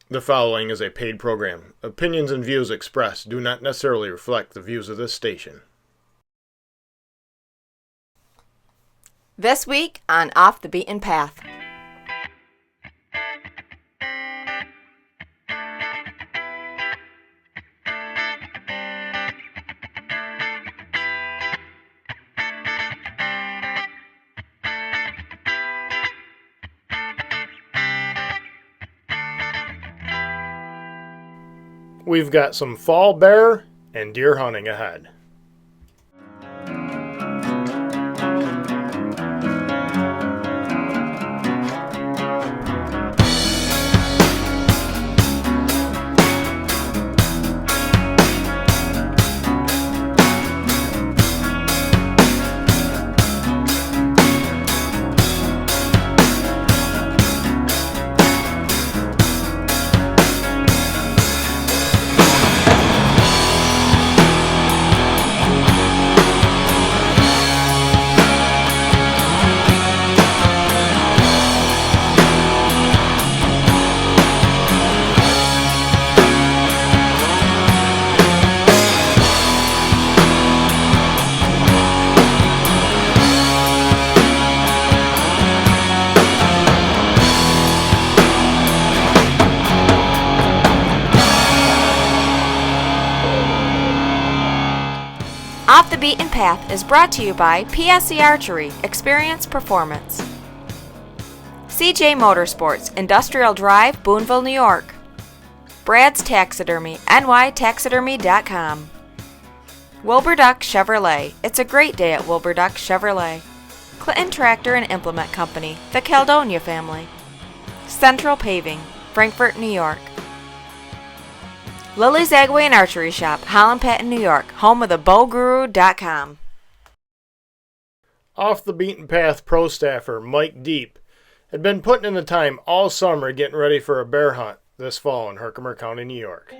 The following is a paid program. Opinions and views expressed do not necessarily reflect the views of this station. This week on Off the Beaten Path. We've got some fall bear and deer hunting ahead. Off the Beaten Path is brought to you by PSC Archery, Experience Performance. CJ Motorsports, Industrial Drive, Boonville, New York. Brad's Taxidermy, nytaxidermy.com. Wilbur Duck Chevrolet, it's a great day at Wilbur Duck Chevrolet. Clinton Tractor and Implement Company, the Caledonia family. Central Paving, Frankfort, New York. Lily's Agway and Archery Shop, Holland Patton, New York, home of the bowguru.com. Off the Beaten Path pro staffer Mike Deep had been putting in the time all summer getting ready for a bear hunt this fall in Herkimer County, New York.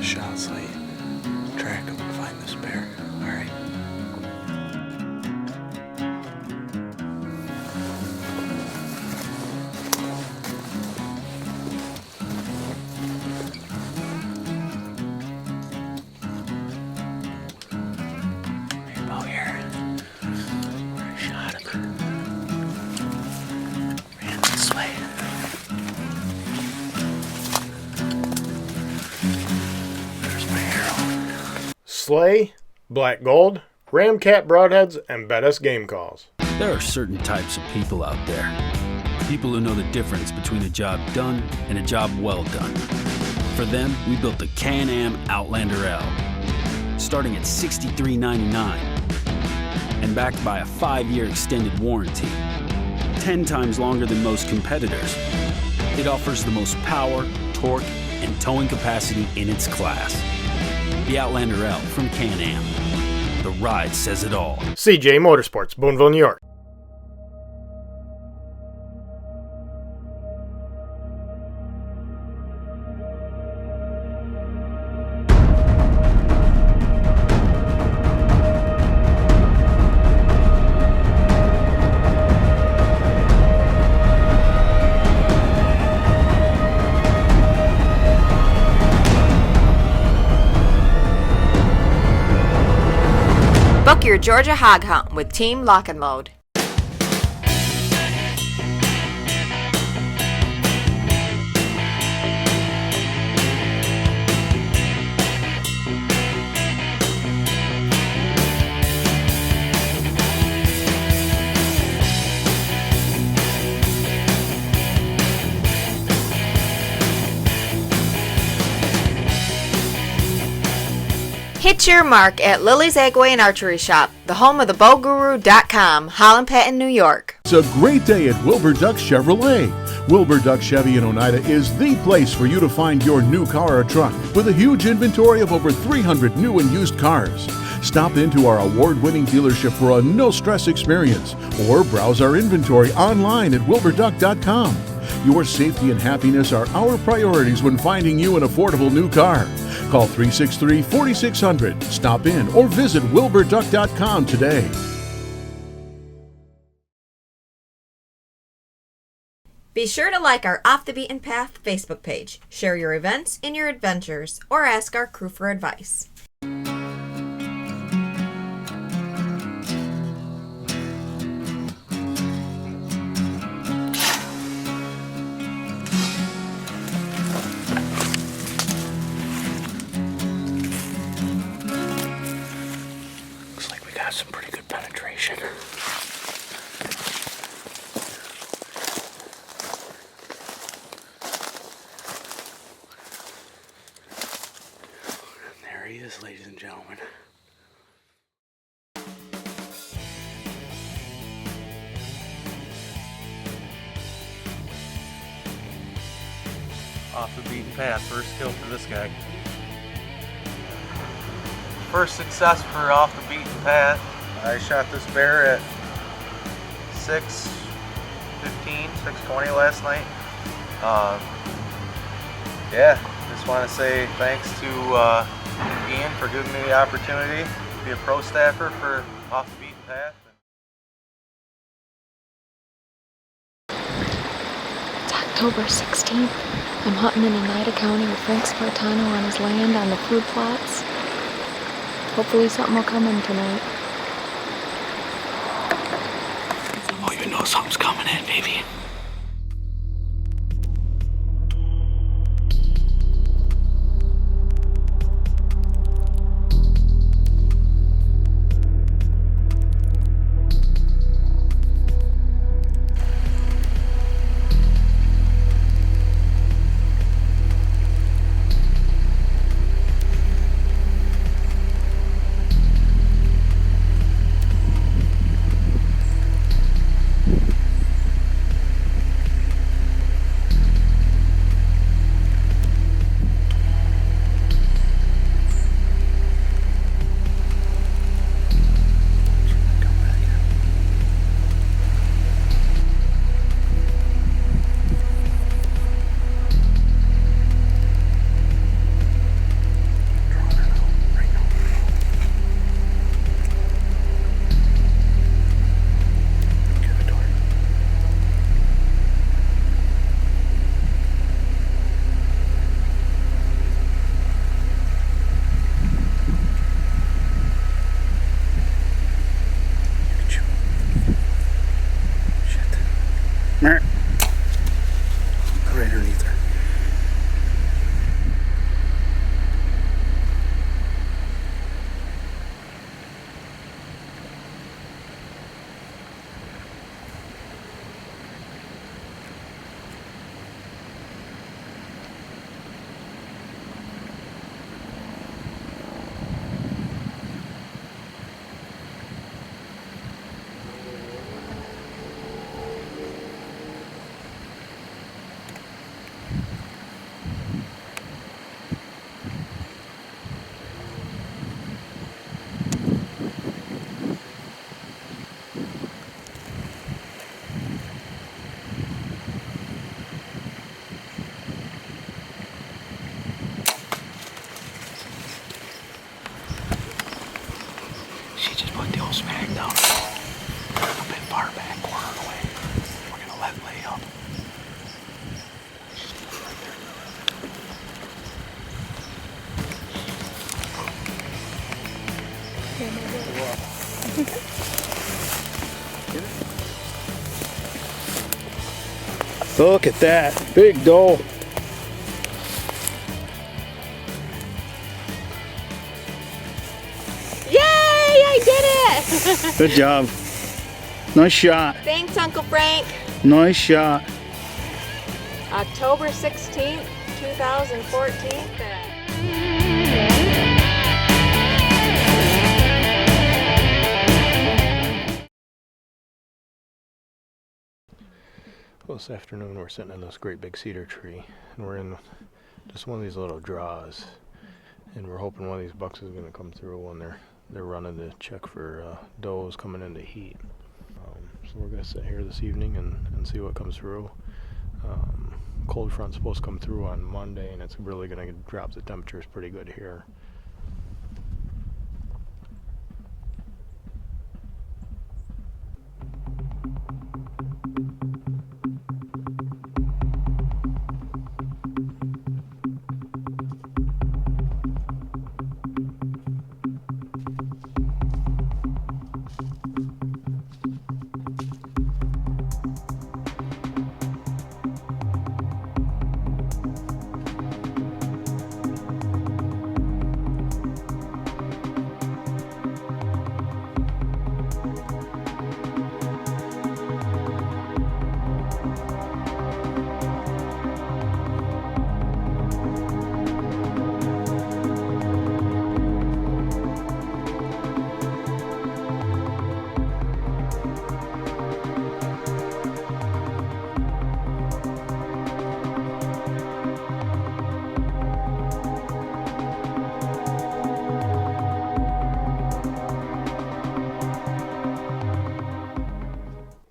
shot slate, track him and find this bear. Alright. Right about here. Where I shot him. Ran this way. Slay, black gold, ramcat broadheads, and Bettis game calls. There are certain types of people out there. People who know the difference between a job done and a job well done. For them, we built the Can-Am Outlander L, starting at $63.99 and backed by a 5-year extended warranty, 10 times longer than most competitors. It offers the most power, torque, and towing capacity in its class. The Outlander L from Can-Am. The ride says it all. CJ Motorsports, Boonville, New York. Book your Georgia hog hunt with Team Lock and Load. Hit your mark at Lily's Eggway and Archery Shop, the home of the BowGuru.com, Holland Patton, New York. It's a great day at Wilbur Duck Chevrolet. Wilbur Duck Chevy in Oneida is the place for you to find your new car or truck with a huge inventory of over 300 new and used cars. Stop into our award-winning dealership for a no-stress experience or browse our inventory online at wilburduck.com. Your safety and happiness are our priorities when finding you an affordable new car. Call 363-4600, stop in, or visit wilburduck.com today. Be sure to like our Off the Beaten Path Facebook page, share your events and your adventures, or ask our crew for advice. Looks like we got some pretty good penetration. There he is, ladies and gentlemen. Off the beaten path, first kill for this guy. First success for off the beaten path. I shot this bear at 6:15, 6:20 last night. Yeah, just want to say thanks to Ian for giving me the opportunity to be a pro staffer for Off the Beaten Path. It's October 16th. I'm hunting in Oneida County with Frank Spartano on his land on the food plots. Hopefully something will come in tonight. Oh, you know something's coming in, baby. just put the old smack down a bit far back, quarter away. We're gonna let it lay up. Look at that, big doe. Yay! I did it! Good job. Nice shot. Thanks, Uncle Frank. Nice shot. October 16th, 2014. Well, this afternoon we're sitting in this great big cedar tree, and we're in just one of these little draws, and we're hoping one of these bucks is going to come through when they're running to check for does coming into heat. So we're going to sit here this evening and see what comes through. Cold front's supposed to come through on Monday, and it's really going to drop the temperatures pretty good here.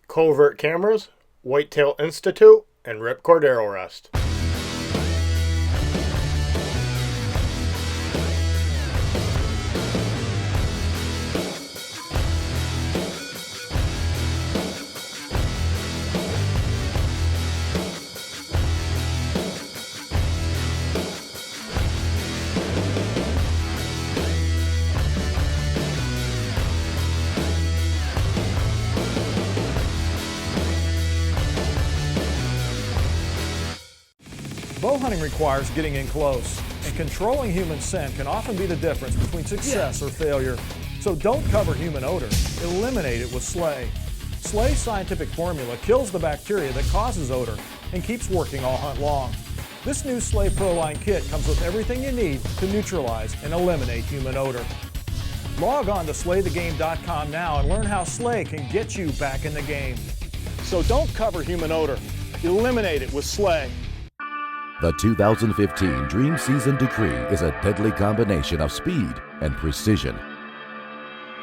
Covert Cameras, Whitetail Institute, and Ripcord Arrow Rest. Bow hunting requires getting in close, and controlling human scent can often be the difference between success or failure. So don't cover human odor, eliminate it with Slay. Slay's scientific formula kills the bacteria that causes odor and keeps working all hunt long. This new Slay Pro Line kit comes with everything you need to neutralize and eliminate human odor. Log on to slaythegame.com now and learn how Slay can get you back in the game. So don't cover human odor, eliminate it with Slay. The 2015 Dream Season Decree is a deadly combination of speed and precision.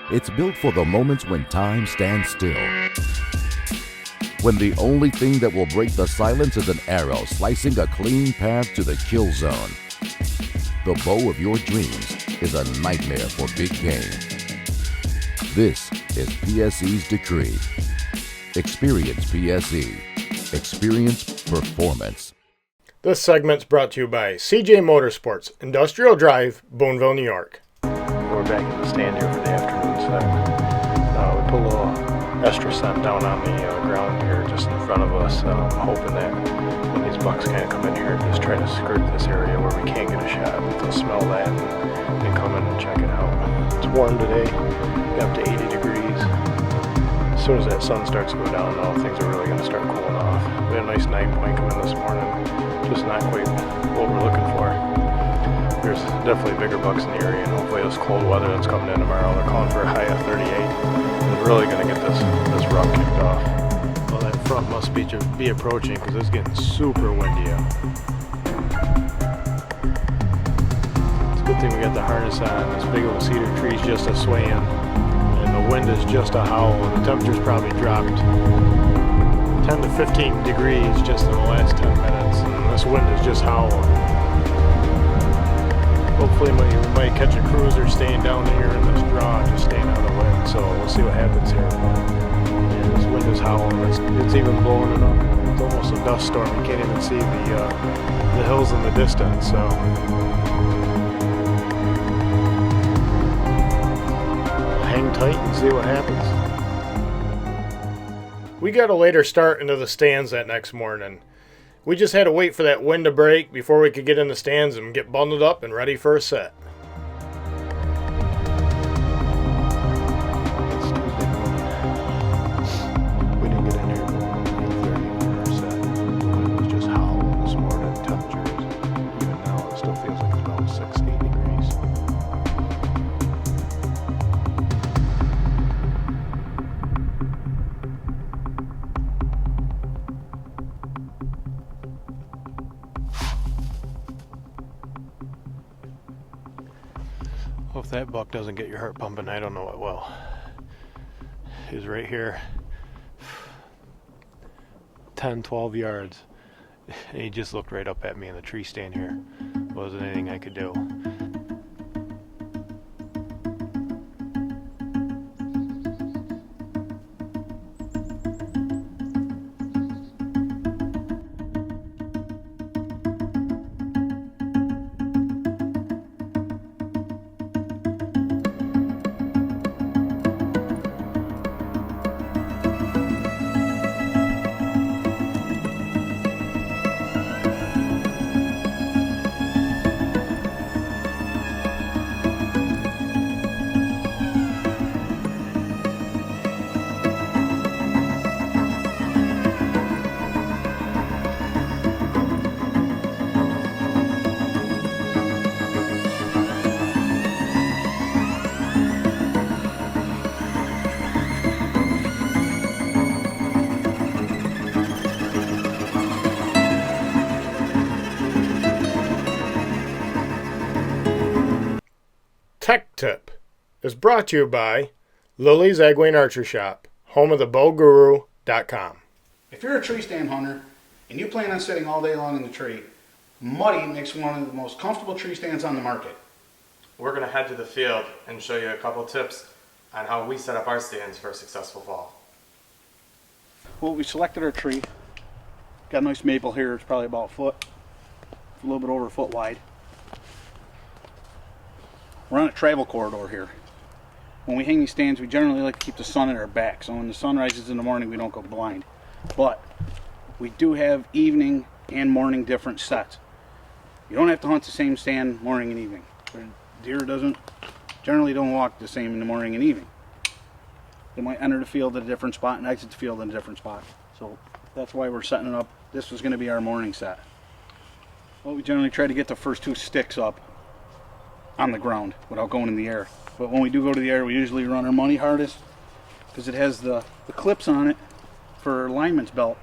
It's built for the moments when time stands still. When the only thing that will break the silence is an arrow slicing a clean path to the kill zone. The bow of your dreams is a nightmare for big game. This is PSE's Decree. Experience PSE. Experience performance. This segment's brought to you by CJ Motorsports, Industrial Drive, Boonville, New York. We're back in the stand here for the afternoon set. We put a little extra scent down on the ground here just in front of us, hoping that when these bucks kind of come in here and just try to skirt this area where we can't get a shot, they'll smell that and come in and check it out. It's warm today, up to 80 degrees. As soon as that sun starts to go down, though, things are really going to start cooling off. We had a nice 9 point come in this morning. Just not quite what we're looking for. There's definitely bigger bucks in the area, and hopefully this cold weather that's coming in tomorrow, they're calling for a high of 38. Is really going to get this rut kicked off. Well, that front must be approaching because it's getting super windy out. It's a good thing we got the harness on. This big old cedar tree's just a swaying, and the wind is just a howl, and the temperature's probably dropped 10 to 15 degrees just in the last 10 minutes, and this wind is just howling. Hopefully we might catch a cruiser staying down here in this draw, just staying out of the wind. so we'll see what happens here. Yeah, this wind is howling. It's even blowing it up. It's almost a dust storm. You can't even see the hills in the distance. So hang tight and see what happens. We got a later start into the stands that next morning. We just had to wait for that wind to break before we could get in the stands and get bundled up and ready for a set. We didn't get in here until 8:30 for our set. The wind was just howling this morning. Temperatures, even now, it still feels like it's about 6, 8 degrees. Well, if that buck doesn't get your heart pumping, I don't know what will. He's right here, 10, 12 yards, and he just looked right up at me in the tree stand here. Wasn't anything I could do. Tech Tip is brought to you by Lily's Egwene Archery Shop, home of the bowguru.com. If you're a tree stand hunter and you plan on sitting all day long in the tree, Muddy makes one of the most comfortable tree stands on the market. We're going to head to the field and show you a couple tips on how we set up our stands for a successful fall. Well, we selected our tree. Got a nice maple here. It's probably about a foot, a little bit over a foot wide. We're on a travel corridor here. When we hang these stands, we generally like to keep the sun at our back, so when the sun rises in the morning, we don't go blind. But we do have evening and morning different sets. You don't have to hunt the same stand morning and evening. Deer generally don't walk the same in the morning and evening. They might enter the field at a different spot and exit the field at a different spot. So that's why we're setting it up. This was going to be our morning set. Well, we generally try to get the first 2 sticks up on the ground without going in the air. But when we do go to the air, we usually run our money hardest because it has the clips on it for our lineman's belt.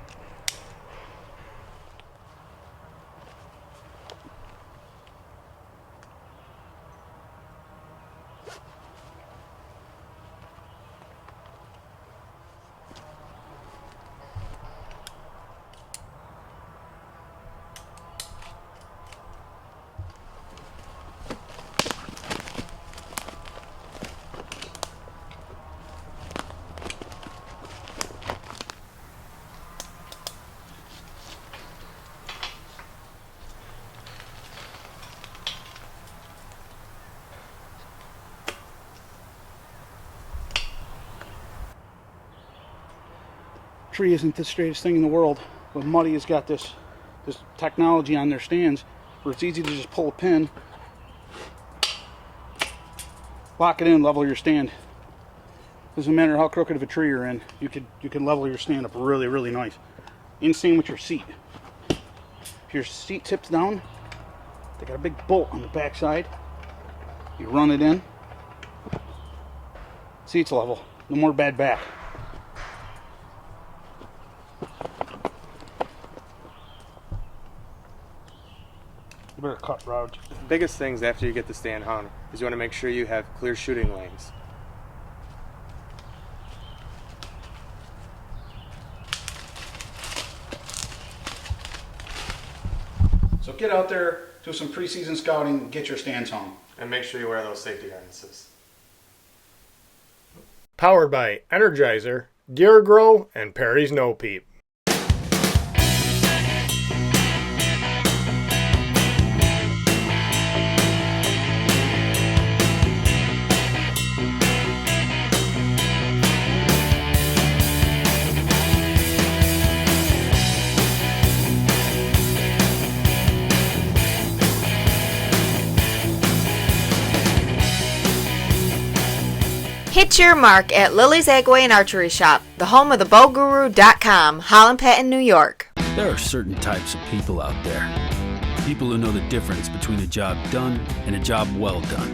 Tree isn't the straightest thing in the world, but Muddy has got this technology on their stands where it's easy to just pull a pin, lock it in, level your stand. Doesn't matter how crooked of a tree you're in, you can level your stand up really, really nice. And same with your seat. If your seat tips down, they got a big bolt on the back side. You run it in, seat's level, no more bad back. Better cut route. The biggest things after you get the stand hung is you want to make sure you have clear shooting lanes. So get out there, do some preseason scouting, and get your stands hung. And make sure you wear those safety harnesses. Powered by Energizer, Deer Grow, and Perry's No Peep. Hit your mark at Lily's Agway and Archery Shop, the home of the BowGuru.com, Holland Patton, New York. There are certain types of people out there. People who know the difference between a job done and a job well done.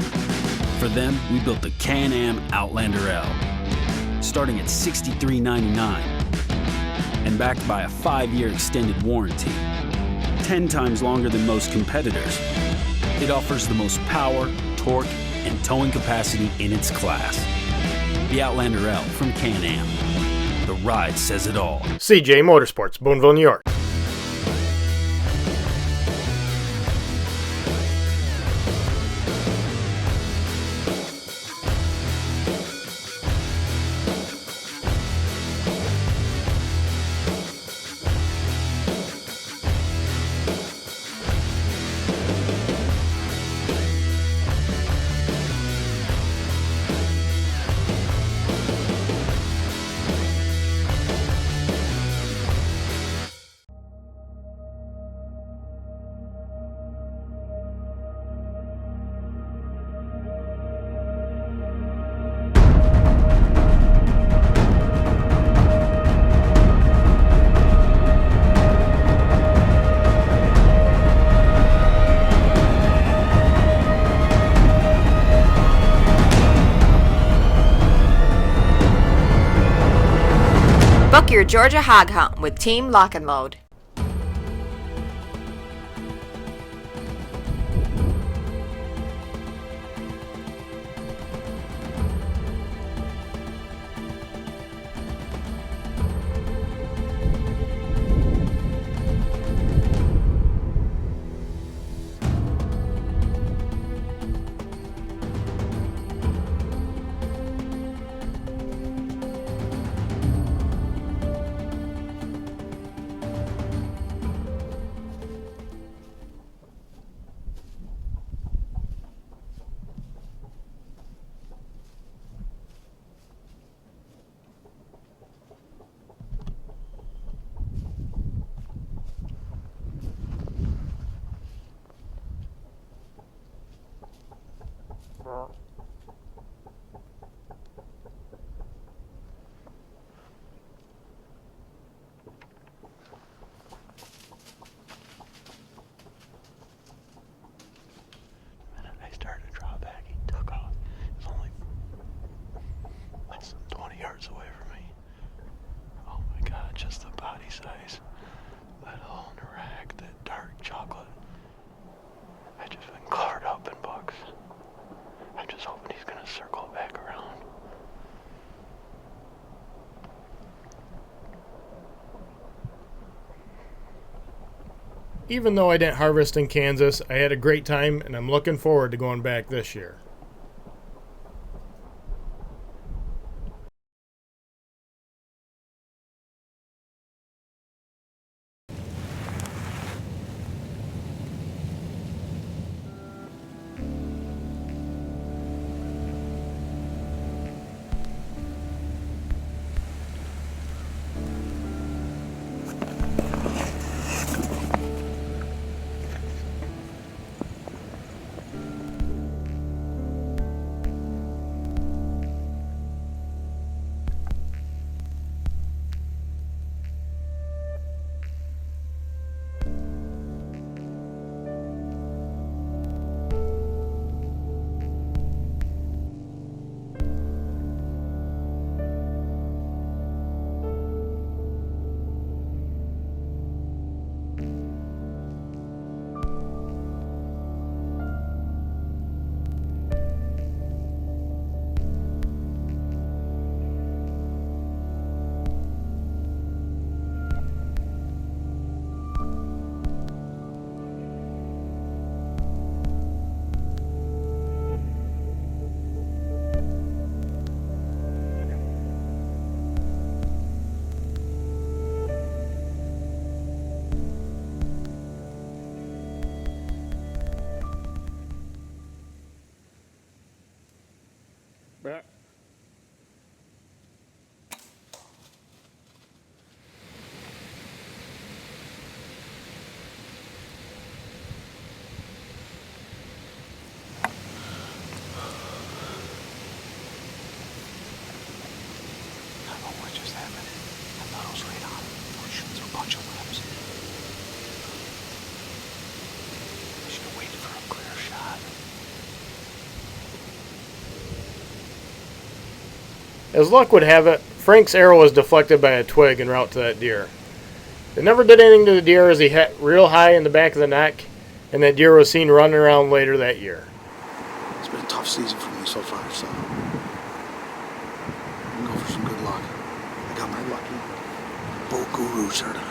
For them, we built the Can-Am Outlander L, starting at $63.99 and backed by a 5-year extended warranty, 10 times longer than most competitors. It offers the most power, torque, and towing capacity in its class. The Outlander L from Can-Am. The ride says it all. CJ Motorsports, Boonville, New York. Book your Georgia hog hunt with Team Lock and Load. I started to draw back, he took off. It was only less than 20 yards away from me. Oh my God, just the body size. That whole rack, that dark chocolate. I just been covered up in bucks. I'm just hoping he's gonna circle back around. Even though I didn't harvest in Kansas, I had a great time and I'm looking forward to going back this year. Yeah. What just happened? I thought I was right on. I was shooting through a bunch of laps. I should have waited for a clear shot. As luck would have it, Frank's arrow was deflected by a twig en route to that deer. It never did anything to the deer as he hit real high in the back of the neck, and that deer was seen running around later that year. It's been a tough season for me so far, so I'm going for some good luck. I got my lucky bow guru shirt on.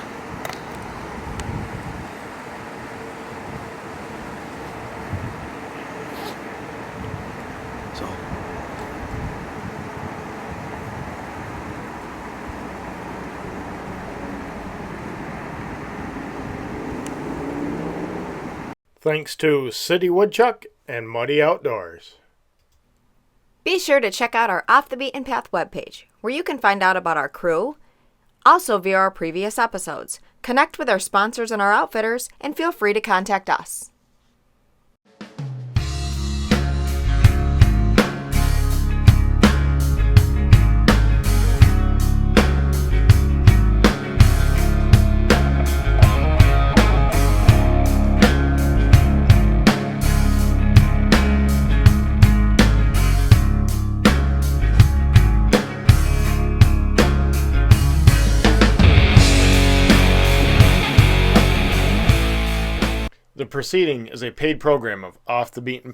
So Thanks to City Woodchuck and Muddy Outdoors. Be sure to check out our Off the Beaten Path webpage, where you can find out about our crew, also view our previous episodes, connect with our sponsors and our outfitters, and feel free to contact us. The proceeding is a paid program of Off the Beaten Path.